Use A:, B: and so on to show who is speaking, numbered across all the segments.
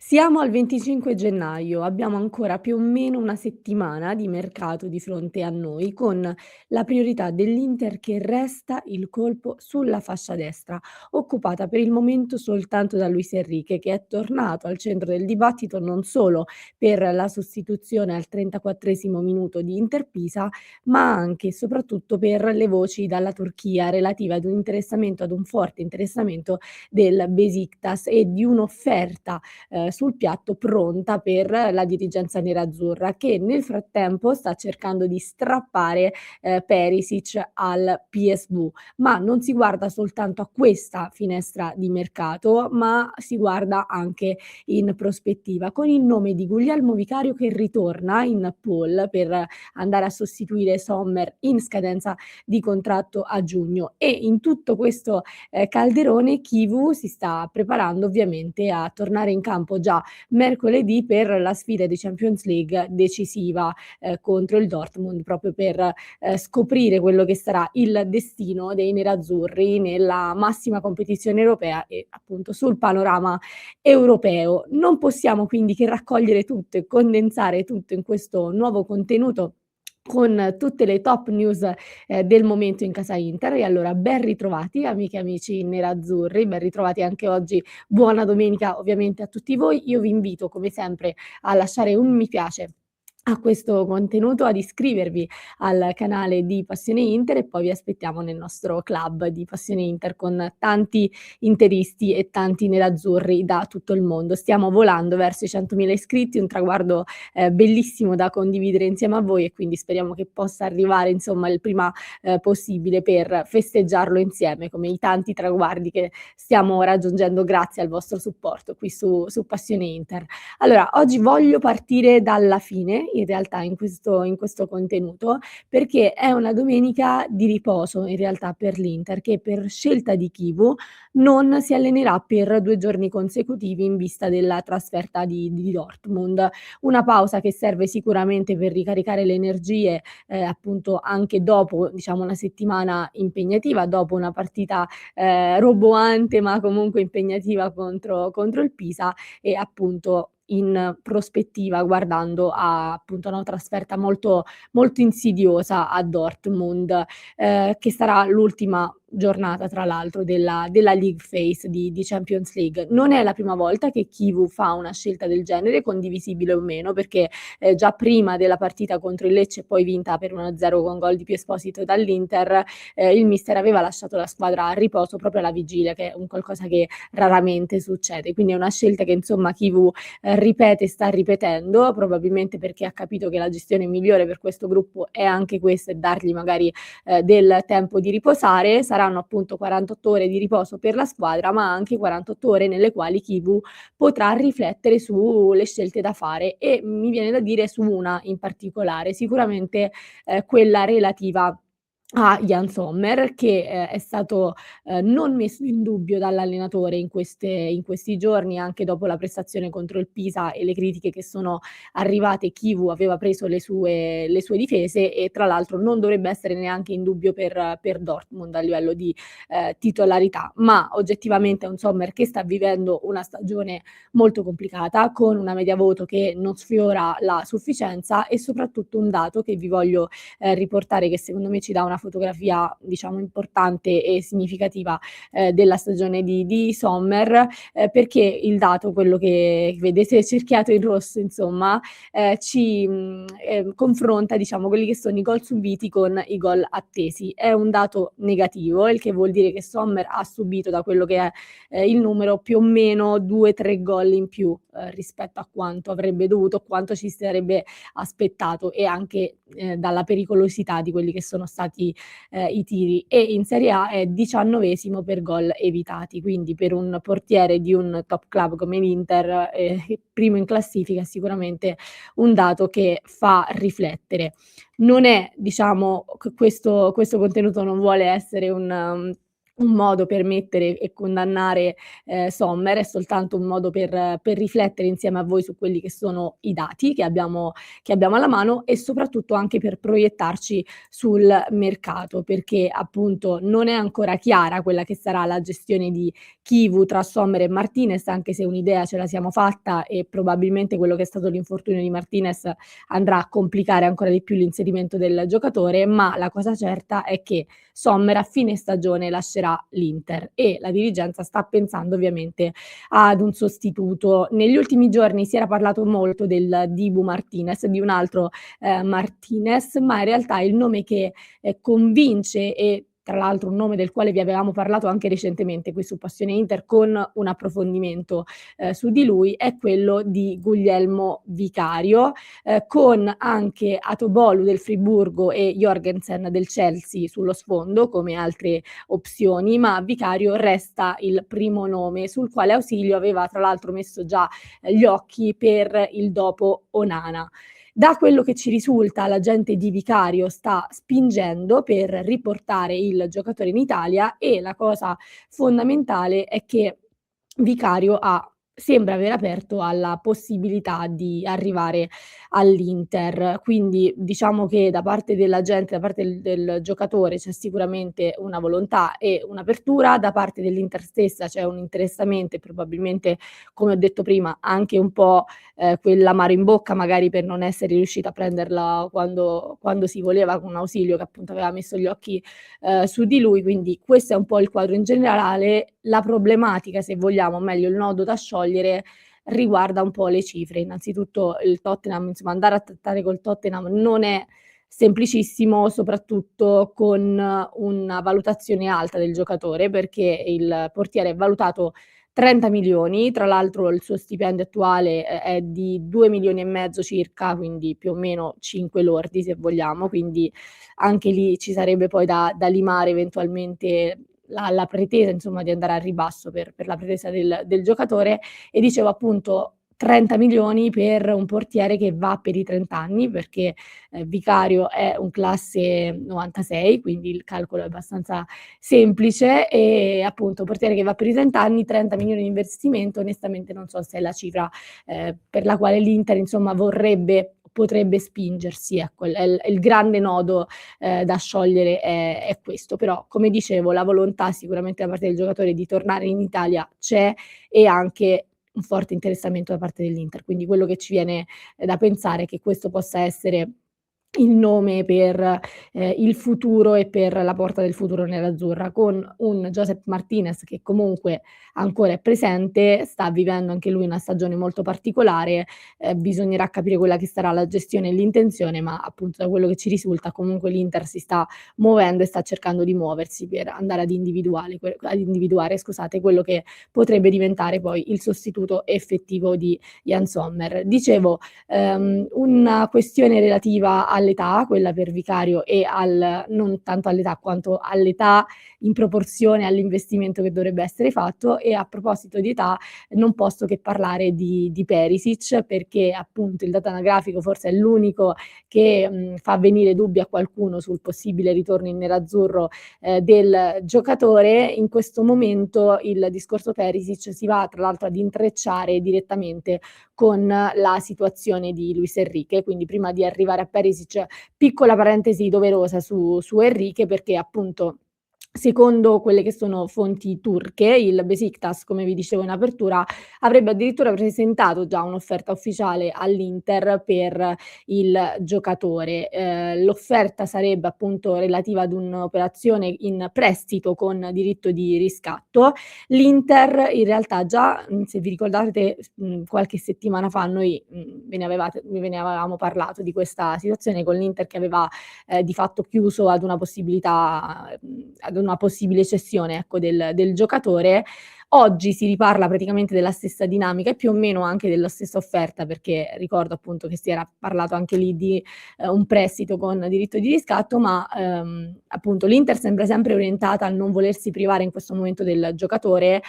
A: Siamo al 25 gennaio, abbiamo ancora più o meno una settimana di mercato di fronte a noi, con la priorità dell'Inter che resta il colpo sulla fascia destra, occupata per il momento soltanto da Luis Enrique, che è tornato al centro del dibattito non solo per la sostituzione al 34esimo minuto di Inter Pisa, ma anche e soprattutto per le voci dalla Turchia relative ad un forte interessamento del Besiktas e di un'offerta sul piatto pronta per la dirigenza nerazzurra, che nel frattempo sta cercando di strappare, Perisic al PSV. Ma non si guarda soltanto a questa finestra di mercato, ma si guarda anche in prospettiva, con il nome di Guglielmo Vicario che ritorna in pool per andare a sostituire Sommer in scadenza di contratto a giugno. E in tutto questo, calderone Chivu si sta preparando ovviamente a tornare in campo già mercoledì per la sfida di Champions League decisiva, contro il Dortmund, proprio per, scoprire quello che sarà il destino dei nerazzurri nella massima competizione europea e appunto sul panorama europeo. Non possiamo quindi che raccogliere tutto e condensare tutto in questo nuovo contenuto con tutte le top news, del momento in casa Inter. E allora ben ritrovati amiche e amici nerazzurri, ben ritrovati anche oggi. Buona domenica ovviamente a tutti voi. Io vi invito come sempre a lasciare un mi piace a questo contenuto, ad iscrivervi al canale di Passione Inter e poi vi aspettiamo nel nostro club di Passione Inter con tanti interisti e tanti nerazzurri da tutto il mondo. Stiamo volando verso i 100.000 iscritti, un traguardo bellissimo da condividere insieme a voi e quindi speriamo che possa arrivare insomma il prima possibile per festeggiarlo insieme, come i tanti traguardi che stiamo raggiungendo grazie al vostro supporto qui su Passione Inter. Allora, oggi voglio partire dalla fine, in realtà in questo contenuto, perché è una domenica di riposo in realtà per l'Inter, che per scelta di Chivu non si allenerà per 2 giorni consecutivi in vista della trasferta di Dortmund. Una pausa che serve sicuramente per ricaricare le energie, appunto anche dopo, diciamo, una settimana impegnativa, dopo una partita, roboante ma comunque impegnativa contro il Pisa e appunto in prospettiva guardando a appunto a una trasferta molto insidiosa a Dortmund, che sarà l'ultima giornata tra l'altro della league phase di Champions League. Non è la prima volta che Chivu fa una scelta del genere, condivisibile o meno, perché, già prima della partita contro il Lecce, poi vinta per 1-0 con gol di Pio Esposito dall'Inter, il mister aveva lasciato la squadra a riposo proprio alla vigilia, che è un qualcosa che raramente succede. Quindi è una scelta che insomma Chivu ripete e sta ripetendo, probabilmente perché ha capito che la gestione migliore per questo gruppo è anche questa e dargli magari del tempo di riposare. Saranno appunto 48 ore di riposo per la squadra, ma anche 48 ore nelle quali Chivu potrà riflettere sulle scelte da fare e mi viene da dire su una in particolare, sicuramente quella relativa a Jan Sommer che, è stato, non messo in dubbio dall'allenatore in questi giorni, anche dopo la prestazione contro il Pisa e le critiche che sono arrivate. Chivu aveva preso le sue difese e tra l'altro non dovrebbe essere neanche in dubbio per Dortmund a livello di, titolarità, ma oggettivamente è un Sommer che sta vivendo una stagione molto complicata, con una media voto che non sfiora la sufficienza e soprattutto un dato che vi voglio riportare che secondo me ci dà una fotografia diciamo importante e significativa della stagione di Sommer, perché il dato, quello che vedete cerchiato in rosso insomma, ci confronta diciamo quelli che sono i gol subiti con i gol attesi. È un dato negativo, il che vuol dire che Sommer ha subito da quello che è il numero più o meno 2-3 gol in più rispetto a quanto avrebbe dovuto, quanto ci si sarebbe aspettato e anche dalla pericolosità di quelli che sono stati i tiri. E in Serie A è 19esimo per gol evitati, quindi per un portiere di un top club come l'Inter, primo in classifica è sicuramente un dato che fa riflettere. Non è diciamo questo contenuto non vuole essere un modo per mettere e condannare, Sommer, è soltanto un modo per riflettere insieme a voi su quelli che sono i dati che abbiamo alla mano e soprattutto anche per proiettarci sul mercato, perché appunto non è ancora chiara quella che sarà la gestione di Chivu tra Sommer e Martinez, anche se un'idea ce la siamo fatta e probabilmente quello che è stato l'infortunio di Martinez andrà a complicare ancora di più l'inserimento del giocatore, ma la cosa certa è che Sommer a fine stagione lascerà l'Inter e la dirigenza sta pensando ovviamente ad un sostituto. Negli ultimi giorni si era parlato molto del Dibu Martinez, di un altro Martinez, ma in realtà il nome che convince e tra l'altro un nome del quale vi avevamo parlato anche recentemente qui su Passione Inter con un approfondimento su di lui, è quello di Guglielmo Vicario, con anche Atobolu del Friburgo e Jorgensen del Chelsea sullo sfondo come altre opzioni, ma Vicario resta il primo nome sul quale Ausilio aveva tra l'altro messo già gli occhi per il dopo Onana. Da quello che ci risulta, la gente di Vicario sta spingendo per riportare il giocatore in Italia e la cosa fondamentale è che Vicario sembra aver aperto alla possibilità di arrivare all'Inter. Quindi diciamo che da parte della gente, da parte del giocatore c'è sicuramente una volontà e un'apertura, da parte dell'Inter stessa c'è un interessamento e probabilmente, come ho detto prima, anche un po' quell'amaro in bocca magari per non essere riuscita a prenderla quando si voleva con Ausilio che appunto aveva messo gli occhi su di lui. Quindi questo è un po' il quadro in generale. La problematica, se vogliamo, o meglio il nodo da sciogliere, riguarda un po' le cifre. Innanzitutto il Tottenham, insomma andare a trattare col Tottenham non è semplicissimo, soprattutto con una valutazione alta del giocatore, perché il portiere è valutato 30 milioni, tra l'altro il suo stipendio attuale è di 2 milioni e mezzo circa, quindi più o meno 5 lordi se vogliamo, quindi anche lì ci sarebbe poi da limare eventualmente la pretesa insomma di andare al ribasso per la pretesa del giocatore e dicevo appunto 30 milioni per un portiere che va per i 30 anni, perché, Vicario è un classe 96, quindi il calcolo è abbastanza semplice e appunto portiere che va per i 30 anni, 30 milioni di investimento, onestamente non so se è la cifra, per la quale l'Inter insomma potrebbe spingersi, ecco, è il grande nodo, da sciogliere è questo. Però, come dicevo, la volontà sicuramente da parte del giocatore di tornare in Italia c'è e anche un forte interessamento da parte dell'Inter. Quindi quello che ci viene, da pensare è che questo possa essere il nome per, il futuro e per la porta del futuro nerazzurra, con un Josep Martinez che comunque ancora è presente, sta vivendo anche lui una stagione molto particolare, bisognerà capire quella che sarà la gestione e l'intenzione, ma appunto da quello che ci risulta comunque l'Inter si sta muovendo e sta cercando di muoversi per andare ad individuare, scusate, quello che potrebbe diventare poi il sostituto effettivo di Jan Sommer. Dicevo, una questione relativa all'età, quella per Vicario e non tanto all'età quanto all'età in proporzione all'investimento che dovrebbe essere fatto e a proposito di età non posso che parlare di Perisic perché appunto il dato anagrafico forse è l'unico che, fa venire dubbi a qualcuno sul possibile ritorno in nerazzurro, del giocatore. In questo momento il discorso Perisic si va tra l'altro ad intrecciare direttamente con la situazione di Luis Enrique. Quindi prima di arrivare a Perisic, piccola parentesi doverosa su Enrique perché appunto secondo quelle che sono fonti turche, il Besiktas, come vi dicevo in apertura, avrebbe addirittura presentato già un'offerta ufficiale all'Inter per il giocatore. L'offerta sarebbe appunto relativa ad un'operazione in prestito con diritto di riscatto. L'Inter in realtà già, se vi ricordate, qualche settimana fa noi, ve ne avevamo parlato di questa situazione con l'Inter che aveva, di fatto chiuso ad una possibile cessione, ecco, del giocatore. Oggi si riparla praticamente della stessa dinamica e più o meno anche della stessa offerta, perché ricordo appunto che si era parlato anche lì di, un prestito con diritto di riscatto, ma, appunto l'Inter sembra sempre orientata a non volersi privare in questo momento del giocatore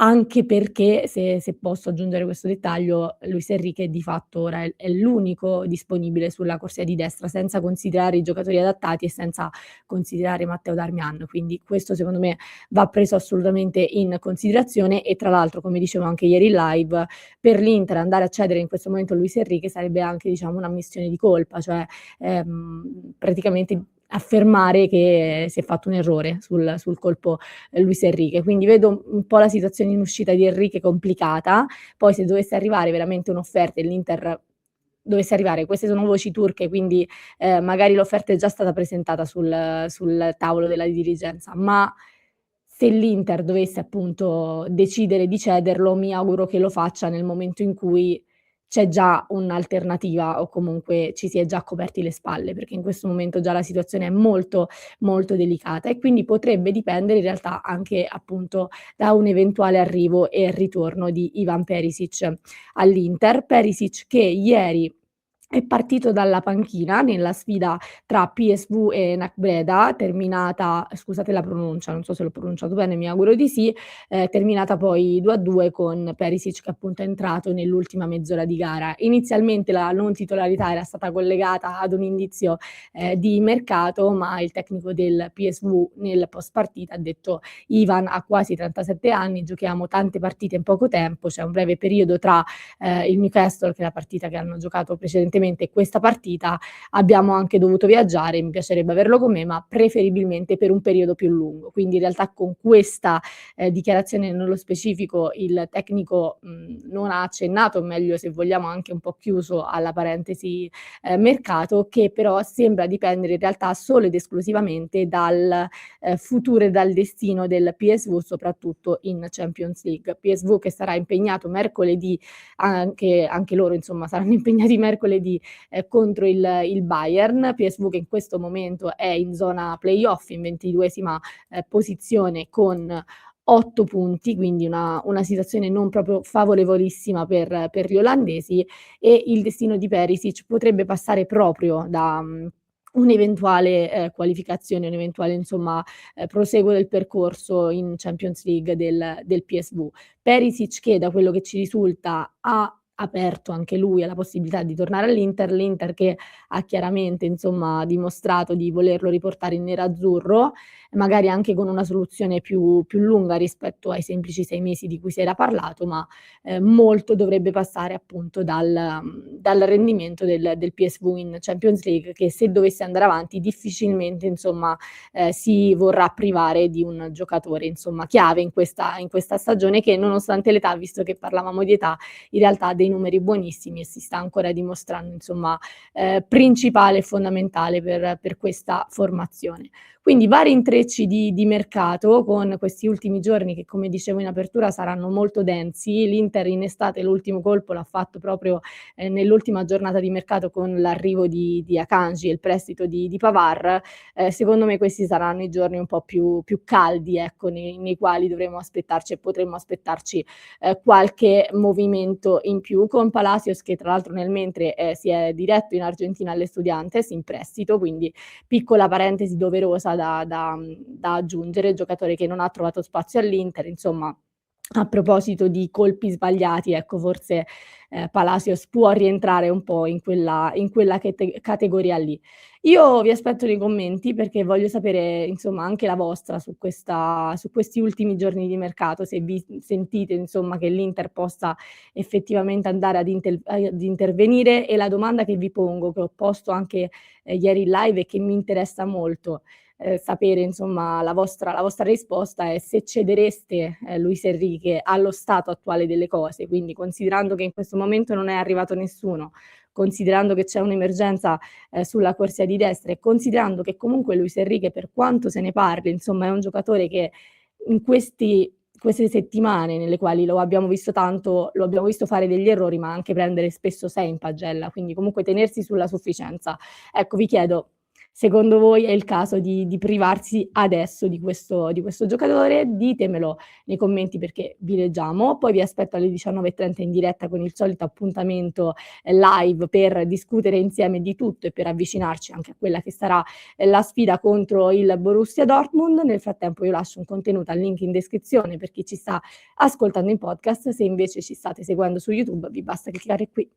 A: anche perché, se posso aggiungere questo dettaglio, Luis Enrique di fatto ora è l'unico disponibile sulla corsia di destra, senza considerare i giocatori adattati e senza considerare Matteo Darmian. Quindi questo secondo me va preso assolutamente in considerazione e tra l'altro, come dicevo anche ieri in live, per l'Inter andare a cedere in questo momento Luis Enrique sarebbe anche, diciamo, un'ammissione di colpa, cioè, praticamente affermare che si è fatto un errore sul colpo Luis Enrique. Quindi vedo un po' la situazione in uscita di Enrique complicata, poi se dovesse arrivare veramente un'offerta e l'Inter dovesse arrivare, queste sono voci turche, quindi magari l'offerta è già stata presentata sul tavolo della dirigenza, ma se l'Inter dovesse appunto decidere di cederlo, mi auguro che lo faccia nel momento in cui c'è già un'alternativa o comunque ci si è già coperti le spalle, perché in questo momento già la situazione è molto, molto delicata e quindi potrebbe dipendere in realtà anche appunto da un eventuale arrivo e ritorno di Ivan Perisic all'Inter. Perisic che ieri è partito dalla panchina nella sfida tra PSV e NAC Breda, terminata, scusate la pronuncia, non so se l'ho pronunciato bene, mi auguro di sì, terminata poi 2-2 con Perisic che appunto è entrato nell'ultima mezz'ora di gara. Inizialmente la non titolarità era stata collegata ad un indizio di mercato, ma il tecnico del PSV nel post partita ha detto: "Ivan ha quasi 37 anni, giochiamo tante partite in poco tempo, c'è un breve periodo tra il Newcastle, che è la partita che hanno giocato precedentemente, e questa partita, abbiamo anche dovuto viaggiare, mi piacerebbe averlo con me, ma preferibilmente per un periodo più lungo". Quindi in realtà con questa dichiarazione nello specifico il tecnico non ha accennato, o meglio se vogliamo anche un po' chiuso alla parentesi mercato, che però sembra dipendere in realtà solo ed esclusivamente dal futuro e dal destino del PSV, soprattutto in Champions League. PSV che sarà impegnato mercoledì, anche loro insomma saranno impegnati mercoledì contro il Bayern, PSV che in questo momento è in zona playoff in 22esima posizione con 8 punti, quindi una situazione non proprio favorevolissima per gli olandesi e il destino di Perisic potrebbe passare proprio da un'eventuale qualificazione, un eventuale insomma proseguo del percorso in Champions League del PSV. Perisic che da quello che ci risulta ha aperto anche lui alla possibilità di tornare all'Inter, l'Inter che ha chiaramente insomma dimostrato di volerlo riportare in nerazzurro, magari anche con una soluzione più lunga rispetto ai semplici 6 mesi di cui si era parlato, ma molto dovrebbe passare appunto dal rendimento del PSV in Champions League che se dovesse andare avanti difficilmente insomma si vorrà privare di un giocatore insomma chiave in questa stagione che nonostante l'età, visto che parlavamo di età, in realtà ha dei numeri buonissimi e si sta ancora dimostrando insomma principale e fondamentale per questa formazione. Quindi vari intrecci di mercato con questi ultimi giorni che, come dicevo in apertura, saranno molto densi. L'Inter in estate l'ultimo colpo l'ha fatto proprio nell'ultima giornata di mercato con l'arrivo di Akanji e il prestito di Pavard. Secondo me questi saranno i giorni un po' più caldi, ecco, nei quali dovremo aspettarci e potremmo aspettarci qualche movimento in più, con Palacios che tra l'altro nel mentre si è diretto in Argentina all'Estudiantes in prestito, quindi piccola parentesi doverosa da aggiungere, giocatore che non ha trovato spazio all'Inter, insomma. A proposito di colpi sbagliati, ecco forse Palacios può rientrare un po' in quella categoria lì. Io vi aspetto nei commenti perché voglio sapere insomma anche la vostra su questi ultimi giorni di mercato, se vi sentite insomma che l'Inter possa effettivamente andare ad intervenire e la domanda che vi pongo, che ho posto anche ieri in live e che mi interessa molto sapere insomma la vostra risposta è se cedereste Luis Enrique allo stato attuale delle cose, quindi considerando che in questo momento non è arrivato nessuno, considerando che c'è un'emergenza sulla corsia di destra e considerando che comunque Luis Enrique, per quanto se ne parli, insomma è un giocatore che in queste settimane nelle quali lo abbiamo visto tanto, lo abbiamo visto fare degli errori, ma anche prendere spesso 6 in pagella, quindi comunque tenersi sulla sufficienza. Ecco, vi chiedo Secondo voi è il caso di privarsi adesso di questo giocatore? Ditemelo nei commenti perché vi leggiamo. Poi vi aspetto alle 19:30 in diretta con il solito appuntamento, live per discutere insieme di tutto e per avvicinarci anche a quella che sarà, la sfida contro il Borussia Dortmund. Nel frattempo io lascio un contenuto al link in descrizione per chi ci sta ascoltando in podcast. Se invece ci state seguendo su YouTube vi basta cliccare qui.